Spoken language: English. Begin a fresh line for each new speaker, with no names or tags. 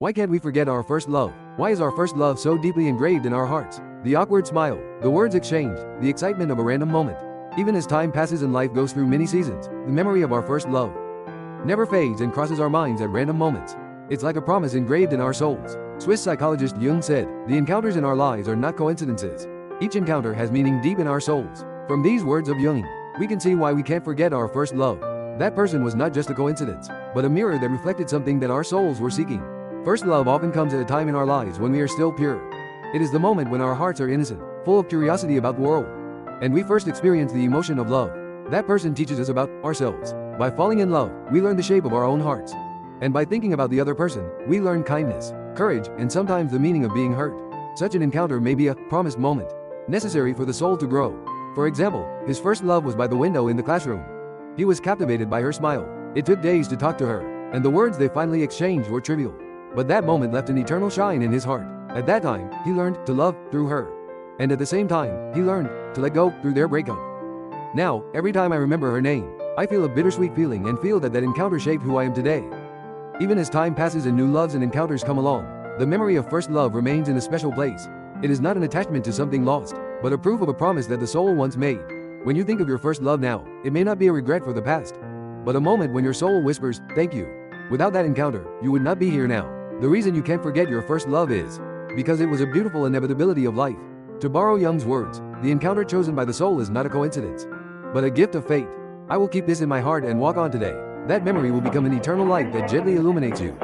Why can't we forget our first love? Why is our first love so deeply engraved in our hearts? The awkward smile, the words exchanged, the excitement of a random moment. Even as time passes and life goes through many seasons, the memory of our first love never fades and crosses our minds at random moments. It's like a promise engraved in our souls. Swiss psychologist Jung said, "The encounters in our lives are not coincidences. Each encounter has meaning deep in our souls." From these words of Jung, we can see why we can't forget our first love. That person was not just a coincidence, but a mirror that reflected something that our souls were seeking. First love often comes at a time in our lives when we are still pure. It is the moment when our hearts are innocent, full of curiosity about the world, and we first experience the emotion of love. That person teaches us about ourselves. By falling in love, we learn the shape of our own hearts. And by thinking about the other person, we learn kindness, courage, and sometimes the meaning of being hurt. Such an encounter may be a promised moment, necessary for the soul to grow. For example, his first love was by the window in the classroom. He was captivated by her smile. It took days to talk to her, and the words they finally exchanged were trivial. But that moment left an eternal shine in his heart. At that time, he learned to love through her. And at the same time, he learned to let go through their breakup. Now, every time I remember her name, I feel a bittersweet feeling and feel that encounter shaped who I am today. Even as time passes and new loves and encounters come along, the memory of first love remains in a special place. It is not an attachment to something lost, but a proof of a promise that the soul once made. When you think of your first love now, it may not be a regret for the past, but a moment when your soul whispers, "Thank you." Without that encounter, you would not be here now. The reason you can't forget your first love is because it was a beautiful inevitability of life. To borrow Jung's words, the encounter chosen by the soul is not a coincidence, but a gift of fate. I will keep this in my heart and walk on today. That memory will become an eternal light that gently illuminates you.